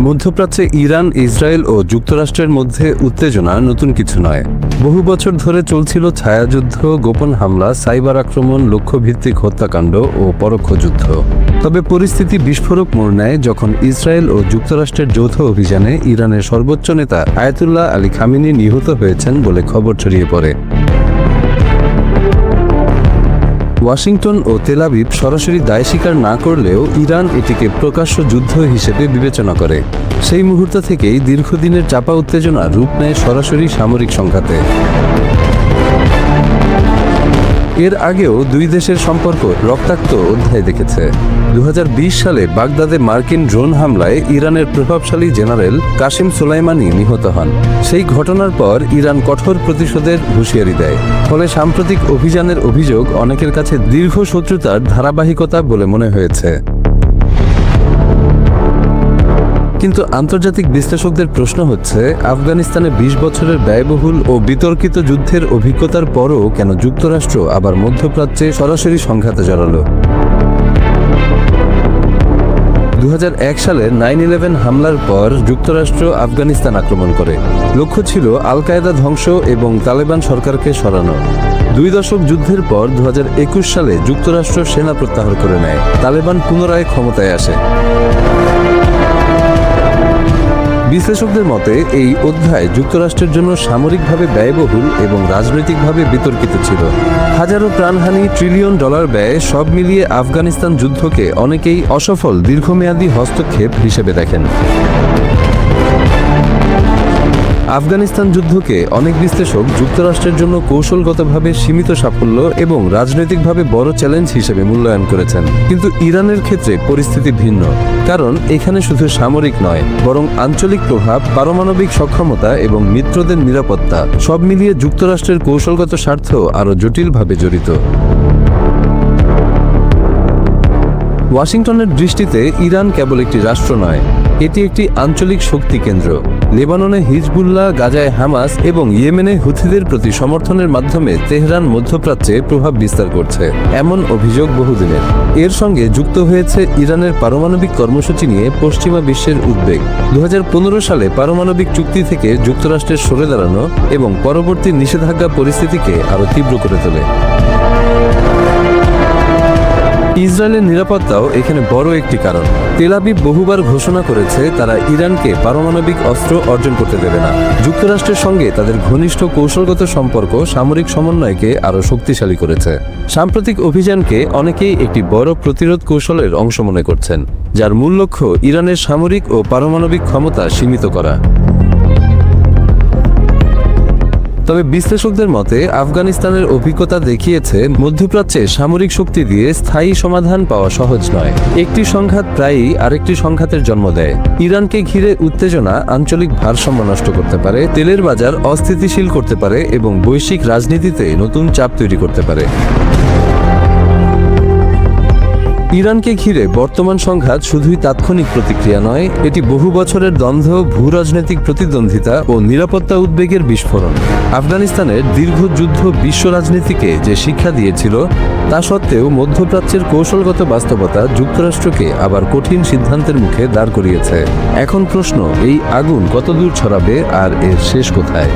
মধ্যপ্রাচ্যে Iran, Israel ও যুক্তরাষ্ট্রের মধ্যে উত্তেজনা নতুন কিছু নয়। বহু বছর ধরে চলছিল ছায়াযুদ্ধ, গোপন হামলা, সাইবার আক্রমণ, লক্ষ্যভিত্তিক হত্যাকাণ্ড ও পরোক্ষ যুদ্ধ। তবে পরিস্থিতি বিস্ফোরক মোড় নেয় যখন ইসরায়েল ও যুক্তরাষ্ট্রের যৌথ অভিযানে ইরানের সর্বোচ্চ নেতা আয়াতুল্লাহ আলী খামেনি নিহত হয়েছেন বলে খবর ছড়িয়ে পড়ে। ওয়াশিংটন ও তেল আবিব সরাসরি দায় স্বীকার না করলেও ইরান এটিকে প্রকাশ্য যুদ্ধ হিসেবে বিবেচনা করে। সেই মুহূর্ত থেকেই দীর্ঘদিনের চাপা উত্তেজনা রূপ নেয় সরাসরি সামরিক সংঘাতে। এর আগেও দুই দেশের সম্পর্ক রক্তাক্ত অধ্যায় দেখেছে। 2020 সালে বাগদাদে মার্কিন ড্রোন হামলায় ইরানের প্রভাবশালী জেনারেল কাসিম সোলাইমানি নিহত হন। সেই ঘটনার পর ইরান কঠোর প্রতিশোধের হুঁশিয়ারি দেয়। ফলে সাম্প্রতিক অভিযানের অভিযোগ অনেকের কাছে দীর্ঘ শত্রুতার ধারাবাহিকতা বলে মনে হয়েছে। কিন্তু আন্তর্জাতিক বিশ্লেষকদের প্রশ্ন হচ্ছে, আফগানিস্তানে 20 বছরের ব্যয়বহুল ও বিতর্কিত যুদ্ধের অভিজ্ঞতার পরও কেন যুক্তরাষ্ট্র আবার মধ্যপ্রাচ্যে সরাসরি সংঘাতে জড়ালো? 2001 সালের 9/11 হামলার পর যুক্তরাষ্ট্র আফগানিস্তান আক্রমণ করে। লক্ষ্য ছিল আল কায়েদা ধ্বংস এবং তালেবান সরকারকে সরানো। 2 দশক যুদ্ধের পর 2021 সালে যুক্তরাষ্ট্র সেনা প্রত্যাহার করে নেয়। তালেবান পুনরায় ক্ষমতায় আসে। বিশ্লেষকদের মতে এই অধ্যায় যুক্তরাষ্ট্রের জন্য সামরিকভাবে ব্যয়বহুল এবং রাজনৈতিকভাবে বিতর্কিত ছিল। হাজারো প্রাণহানি, ট্রিলিয়ন ডলার ব্যয়, সব মিলিয়ে আফগানিস্তান যুদ্ধকে অনেকেই অসফল দীর্ঘমেয়াদী হস্তক্ষেপ হিসেবে দেখেন। আফগানিস্তান যুদ্ধকে অনেক বিশ্লেষক যুক্তরাষ্ট্রের জন্য কৌশলগতভাবে সীমিত সাফল্য এবং রাজনৈতিকভাবে বড় চ্যালেঞ্জ হিসেবে মূল্যায়ন করেছেন। কিন্তু ইরানের ক্ষেত্রে পরিস্থিতি ভিন্ন, কারণ এখানে শুধু সামরিক নয়, বরং আঞ্চলিক প্রভাব, পারমাণবিক সক্ষমতা এবং মিত্রদের নিরাপত্তা সব মিলিয়ে যুক্তরাষ্ট্রের কৌশলগত স্বার্থ আরও জটিলভাবে জড়িত। ওয়াশিংটনের দৃষ্টিতে ইরান কেবল একটি রাষ্ট্র নয়, এটি একটি আঞ্চলিক শক্তি কেন্দ্র। লেবাননে হিজবুল্লাহ, গাজায় হামাস এবং ইয়েমেনে হুথিদের প্রতি সমর্থনের মাধ্যমে তেহরান মধ্যপ্রাচ্যে প্রভাব বিস্তার করছে, এমন অভিযোগ বহুদিনের। এর সঙ্গে যুক্ত হয়েছে ইরানের পারমাণবিক কর্মসূচি নিয়ে পশ্চিমা বিশ্বের উদ্বেগ। 2015 সালে পারমাণবিক চুক্তি থেকে যুক্তরাষ্ট্রের সরে দাঁড়ানো এবং পরবর্তী নিষেধাজ্ঞা পরিস্থিতিকে আরও তীব্র করে তোলে। ইসরায়েলের নিরাপত্তাও এখানে বড় একটি কারণ। তেল আবিব বহুবার ঘোষণা করেছে তারা ইরানকে পারমাণবিক অস্ত্র অর্জন করতে দেবে না। যুক্তরাষ্ট্রের সঙ্গে তাদের ঘনিষ্ঠ কৌশলগত সম্পর্ক সামরিক সমন্বয়কে আরও শক্তিশালী করেছে। সাম্প্রতিক অভিযানকে অনেকেই একটি বড় প্রতিরোধ কৌশলের অংশ মনে করছেন, যার মূল লক্ষ্য ইরানের সামরিক ও পারমাণবিক ক্ষমতা সীমিত করা। তবে বিশ্লেষকদের মতে আফগানিস্তানের অভিজ্ঞতা দেখিয়েছে মধ্যপ্রাচ্যে সামরিক শক্তি দিয়ে স্থায়ী সমাধান পাওয়া সহজ নয়। একটি সংঘাত প্রায়ই আরেকটি সংঘাতের জন্ম দেয়। ইরানকে ঘিরে উত্তেজনা আঞ্চলিক ভারসাম্য নষ্ট করতে পারে, তেলের বাজার অস্থিতিশীল করতে পারে এবং বৈশ্বিক রাজনীতিতে নতুন চাপ তৈরি করতে পারে। ইরানকে ঘিরে বর্তমান সংঘাত শুধুই তাৎক্ষণিক প্রতিক্রিয়া নয়, এটি বহু বছরের দ্বন্দ্ব, ভূরাজনৈতিক প্রতিদ্বন্দ্বিতা ও নিরাপত্তা উদ্বেগের বিস্ফোরণ। আফগানিস্তানের দীর্ঘ যুদ্ধ বিশ্ব রাজনীতিকে যে শিক্ষা দিয়েছিল, তা সত্ত্বেও মধ্যপ্রাচ্যের কৌশলগত বাস্তবতা যুক্তরাষ্ট্রকে আবার কঠিন সিদ্ধান্তের মুখে দাঁড় করিয়েছে। এখন প্রশ্ন, এই আগুন কতদূর ছড়াবে আর এর শেষ কোথায়?